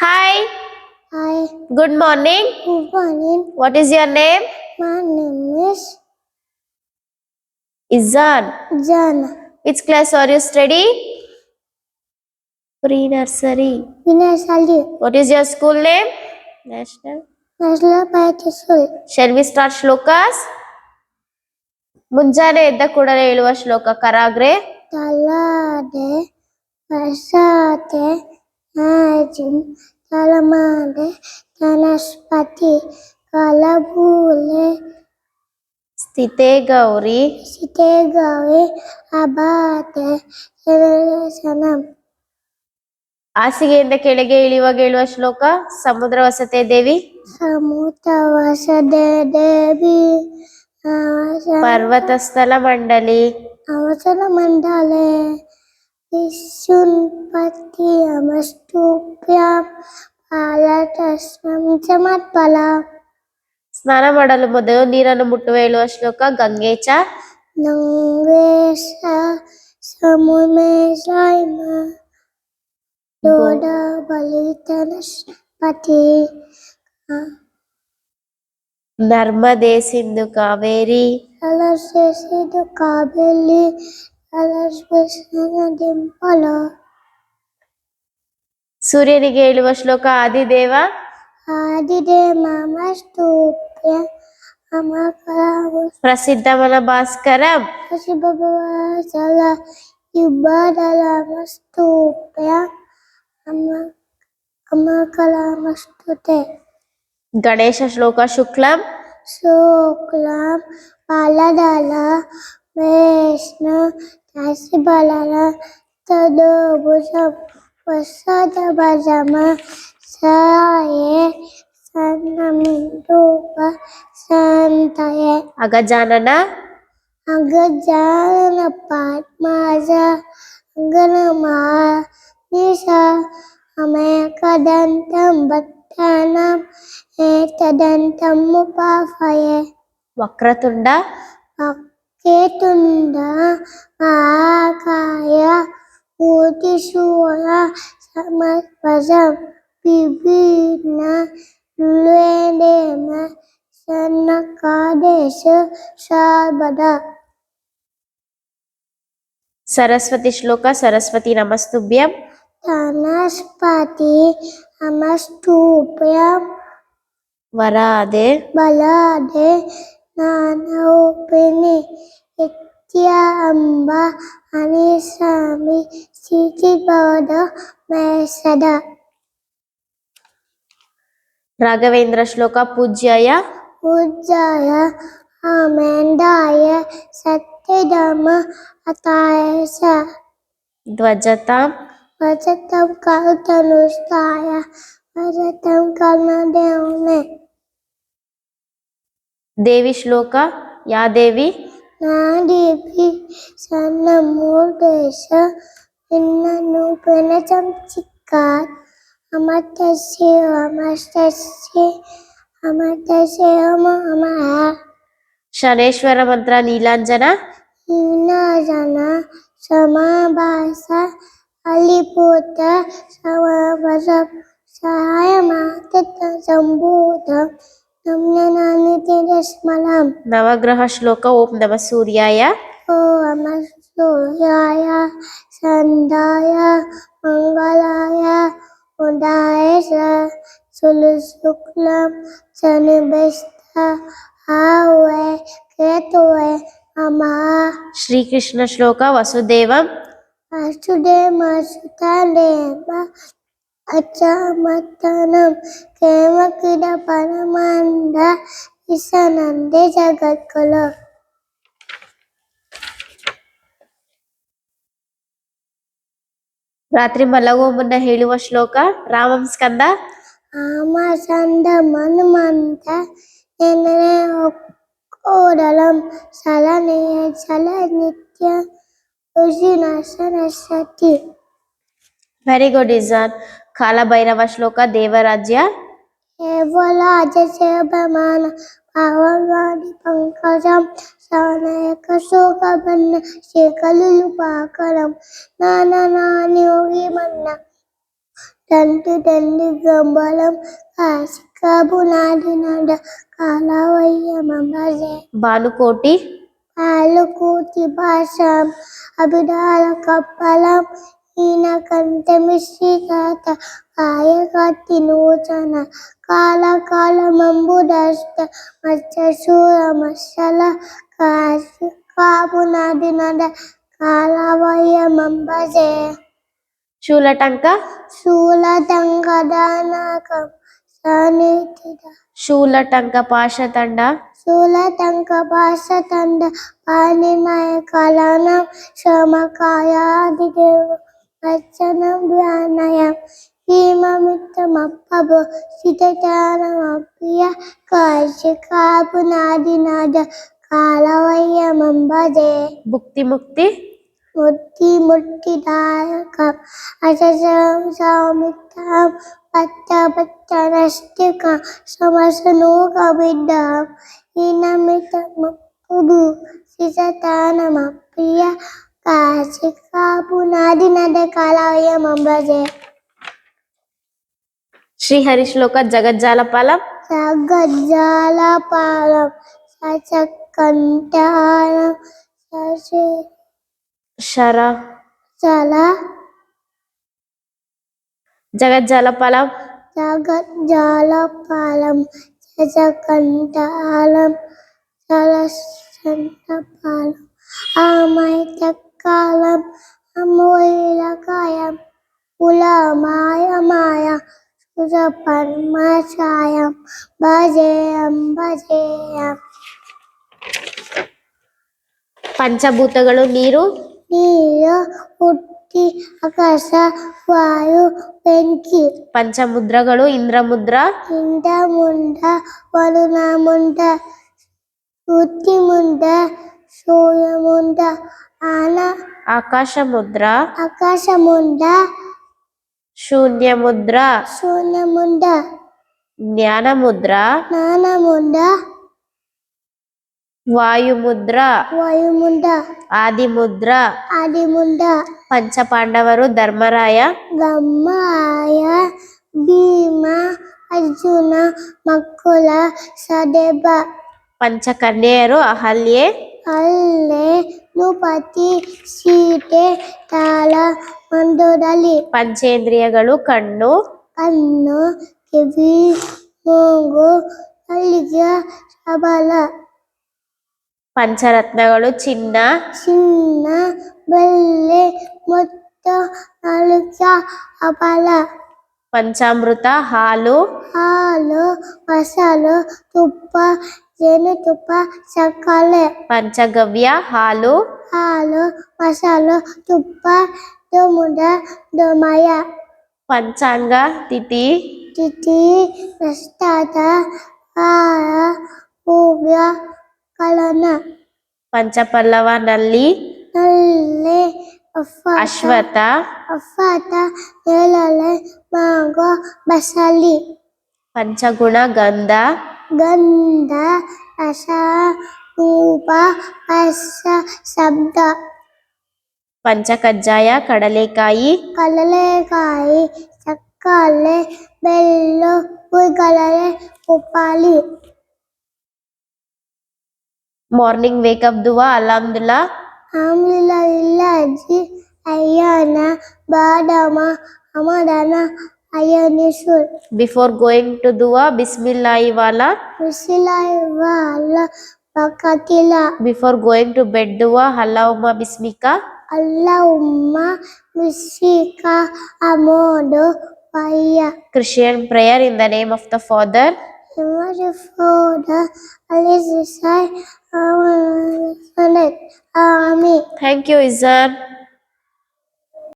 Hi, Hi, good morning. good morning. What is your name? My name is Izan. Jana. Which class are you studying? Pre-nursery. Vinay Sali, What is your school name? National. National School. Shall we start shlokas? ಮುಂಜಾನೆ ಎದ್ದ ಕೂಡಲೇ ಹೇಳುವ ಶ್ಲೋಕ ಕರಾಗ್ರೆ Talade, Pasate, Najin, Talamade, Tanaspati, Kalabule, ಸ್ಥಿತೆ Gauri Site Gavi, Abate, Sanam. ಹಾಸಿಗೆಯಿಂದ ಕೆಳಗೆ ಇಳಿಯುವಾಗ ಹೇಳುವ ಶ್ಲೋಕ ಸಮುದ್ರ ವಸತೆ ದೇವಿ Samutavasade Devi, ಪರ್ವತಸ್ಥಲ ಮಂಡಲಿ ಅವಸರ ಮಂಡಲೆ ವಿಶುನ್ಪತಿ ಅಮಸ್ತುಭ್ಯಾಂ ಫಲತಸ್ಮಂ ಸಮರ್ಪಲ. ಸ್ನಾನ ಮಾಡಲು ಮೊದಲು ನೀರನ್ನು ಮುಟ್ಟುವ ಹೇಳುವ ಶ್ಲೋಕ ಗಂಗೆಚ ನಂಗೇಶ ಸಮುಮೇಶಾಯ್ಮ ದೋಡ ಬಲಿತನಸ್ಪತಿ ನರ್ಮದೆ ಸಿಂಧು ಕಾವೇರಿ ಅಲರ್ಸೆಸಿದು ಕಾಬೆಲಿ ಅಲರ್ಸ್ಬೆಸನ ದಿಂಪಲ. ಸೂರ್ಯನಿಗೆ ಹೇಳುವ ಶ್ಲೋಕ ಆದಿದೇವ ಆದಿದೇವಮಸ್ತುಭ್ಯ ಅಮಕರಾಮ ಪ್ರಸಿದ್ಧಮನ ಭಾಸ್ಕರ ಶಿವಭವಾಸಲ ಯುಬ್ಬದಲಮಸ್ತುಭ್ಯ ಅಮಕಲಾಮಸ್ತುತೆ. ಗಣೇಶ ಶ್ಲೋಕ ಶುಕ್ಲಂ ಶುಕ್ಲಂ ಫಲದಲ ವಿಷ್ಣು ಶಶಿಬಲನ ತದೋಭುಜಂ ವಸದ ಭಜಮ ಸಾಯೇ ಸನ್ನಮಿಂದೂಪ ಸಂತಯೇ. ಅಗಜಾನನ ಅಗಜಾನನ ಪದ್ಮಜ ಗಣಮಾನಿಷ ಅಮೇಕದಂತಂ ಭಕ್ತಾನಾಂ ಏತದಂತಂ ಉಪಾಸಯೇ. ವಕ್ರತುಂಡ ವಕ್ರತುಂಡ ಮಹಾಕಾಯ ಕೋಟಿಸೂರ್ಯ ಸಮಪ್ರಭ ವಿಘ್ನ ನಿರೋಧೇನ ಸನ್ನಕಾದೇಶ ಸರ್ವದಾ. ಸರಸ್ವತಿ ಶ್ಲೋಕ ಸರಸ್ವತಿ ನಮಸ್ತುಭ್ಯಂ ಧನಸ್ಪತಿ ನಮಸ್ತುಭ್ಯಂ ವರಾದೆ ಬಲಾದೆ ಜ್ಞಾನರೂಪಿಣಿ ನಿತ್ಯ ಅಂಬ ಅನಿಸ್ವಾಮಿ ಸ್ಥಿತಿಬೋಧ ಮೇ ಸದಾ. ರಾಘವೇಂದ್ರ ಶ್ಲೋಕ ಪೂಜ್ಯಾಯ ಪೂಜ್ಯಾಯ ಆಮೇಂದಾಯ ಸತ್ಯಧರ್ಮ ಅತಾಯ ಸ ಧ್ವಜತಾಂ ಭಜತಂ ಕರ್ತನುಷ್ಠಾಯ ಭಜತಂ ಕರ್ಣದೇವನೇ. ದೇವಿ ಶ್ಲೋಕ ಯಾ ದೇವಿ ನಾದೇವಿ ಸಣ್ಣ ಮೂರ್ದೇಶ ನಿನ್ನನ್ನು ಪ್ರಣಚಂಚಿಕಾತ್ ಅಮರ್ತ್ಯಸ್ಯ ಅಮರ್ತ್ಯಸ್ಯ ಅಮರ್ತ್ಯಸ್ಯ ಅಮಃ. ಶನೇಶ್ವರ ಮಂತ್ರ ನೀಲಾಂಜನ ನೀನಾಜನ ಸಮಾಭಾಸ ಅಲಿಪೂತ ಸಮಾಭಸ ಸಹಾಯ ಮಾತೃ ಸಂಭೂತ ನಮ್ಯನಾನಿ ತೇಜಸ್ಮಲಂ. ನವಗ್ರಹ ಶ್ಲೋಕ ಓಂ ನಮ ಸೂರ್ಯಾಯ ಓಂ ಸೂರ್ಯಾಯ ಚಂದ್ರಾಯ ಮಂಗಲಾಯ ಉದಯ ಶುಕ್ಲಂ ಶನಿಭ್ಯಶ್ಚ ರಾಹವೇ ಕೇತುವೇ ನಮಃ. ಶ್ರೀಕೃಷ್ಣ ಶ್ಲೋಕ ವಸುದೇವಂ ವಸುದೇವಸುತದೇವ ಅಚ್ಚಮತ್ತನಂ ಕೇಮಕಿದ ಪರಮಾನಂದ ವಿಸನಂದೆ ಜಗದ್ಗುಲ. ರಾತ್ರಿ ಮಲಗುವ ಮುನ್ನ ಹೇಳುವ ಶ್ಲೋಕ ರಾಮಂ ಸ್ಕಂದ ಆಮ ಸಂದ ಮನುಮಂತ ನೆನೆ ಓಡಲಂ ಸಲನೆಯ ಸಲ ನಿತ್ಯ ಸತಿ. Very good ಇಜಾನ್. ಕಾಲಭೈರವ ಶ್ಲೋಕ ದೇವರಾಜ್ಯ ಕೇವಲಾಜ ಸೇವಮಾನ ಪಾವಗಾಡಿ ಪಂಕಜಂ ಸವನಯಕ ಶೋಕಬನ್ನ ಶೇಖಲುಪಾಕರಂ ನಾನಾನಿ ಯೋಗಿ ಮನ್ನ తండ్రి గంబలం కాశిక బునాది నడ కాలవయ్య మంబజే భానుకోటి పాలుకూతి భాషం అభిడాల కప్పలం ఈయన కంటే మిశ్రీకాత కాయకత్తి నూచన కాల మంబుదష్ట మత్స్యశూర మత్సల కాశి కాపునాది నద కాలవయ్య మంబజే శూలటంక శూలతంగ దానకం సనిధిద శూలటంక పాశతండ శూలతంక భాషతండ పాణినయ కలనం శ్రమకాయాదిదేవ వచనం వ్యానయం హీమమిత్తమప్పభో సితచారమప్రియ కాశికాపునాది నాద కాలవయ్య మంబజే భుక్తి ముక్తి ముట్టిదాయకం అజం సౌమిత్రం పచ్చనష్టికం సమసనూక బిడ్డం ఈనమితమప్పుడు సిసతానమప్రియ కాశికా పునాది నద కాలవయ్య మంబజే శ్రీహరి శ్లోక జగజ్జాలపాలం సగజ్జాలపాలం సచకంఠాలం సశే శర చల జగజ్జాలపాలం జగజ్జాలపాలం శశకంఠాలం సలసంతపాలం అమైతకాలం అమూలకాయం కులమాయ సురపన్మచాయం భజేయం పంచభూతಗಳು నీరు నీరు ಹುಟ್ಟಿ ಆಕಾಶ ವಾಯು ಬೆಂಕಿ పంచముద్రಗಳು ఇంద్రముద్ర ಇಂದ ಮುಂಡ ವರುಣ ಮುಂಡ ಹುಟ್ಟಿ ಮುಂಡ ಸೂರ್ಯ ಮುಂಡ ಆನ ఆకాశముద్ర ಆಕಾಶ ಮುಂಡ శూన్యముద్ర ಶೂನ್ಯ ಮುಂಡ జ్ఞానముద్ర ಜ್ಞಾನ ಮುಂಡ వాయుముద్ర ವಾಯು ಮುಂಡ ఆదిముద్ర ಆದಿ ಮುಂಡ పంచ పాండವರು ధర్మరాయ ಗಮ್ಮಯ ಭೀಮ ಅರ್ಜುನ ಮಕ್ಕಳ ಸದೇವ పంచ కన్యరు అహల్యే ಅಲ್ಲೇ ನೃಪತಿ ಸೀತೆ ತಾಳ ಮಂದೋದಲಿ పంచేంద్రియಗಳು కన్ను ಕಣ್ಣು ಕಿವಿ ಮೂಗು ನಾಲಿಗೆ ಶಬಲ పంచరత్నಗಳು చిన్న ಚಿನ್ನ ಬೆಳ್ಳಿ ಮತ್ತು ನಾಲಿಗೆ ಅಬಲ పంచామృత ಹಾಲು ಹಾಲು ಮೊಸರು ತುಪ್ಪ ಜೇನುತುಪ್ಪ ಸಕ್ಕರೆ పంచగవ్య ಹಾಲು ಹಾಲು ಮೊಸರು ತುಪ್ಪ ದೊಮುದ ದೊಮಯ పంచాంగ తిథి ತಿಥಿ ನಷ್ಟಾದ ಆರ ಹೂವ್ಯ ಕಲನ పంచపల్లవ నల్లి ನಲ್ಲಿ అశ్వత ಅಫಾತ ನೆಲಲೆ ಮಾಗೋ ಬಸಲಿ పంచగుణ గంధ ಗಂಧ ರಸ ರೂಪ ರಸ ಶಬ್ದ పంచకజ్జాయ కడలేకాయి ಕಡಲೆಕಾಯಿ ಸಕ್ಕರೆ ಬೆಲ್ಲು ಹುಯಿಗಲಲೆ ಉಪ್ಪಾಲಿ మార్నింగ్ వేకప్ దువా అల్హమ్దుల్లా ಆಮ್ಲಿಲ್ಲಜಿ ಅಯ್ಯನ ಬಾದಮ ಅಮದನ ಅಯ್ಯನಿಸುಲ್ బిఫోర్ గోయింగ్ టు దువా బిస్మిల్లాహి వాలా ಬಿಸಿಲವ ಅಲ್ಲ ಬಕತಿಲ బిఫోర్ గోయింగ్ టు బెడ్ దువా అల్లాహుమ్మా బిస్మికా ಅಲ್ಲ ಉಮ್ಮ ಮಿಸಿಕ ಅಮೋದು ಪಯ್ಯ Christian prayer in the name of the Father, Father, Amen. thank you Izan.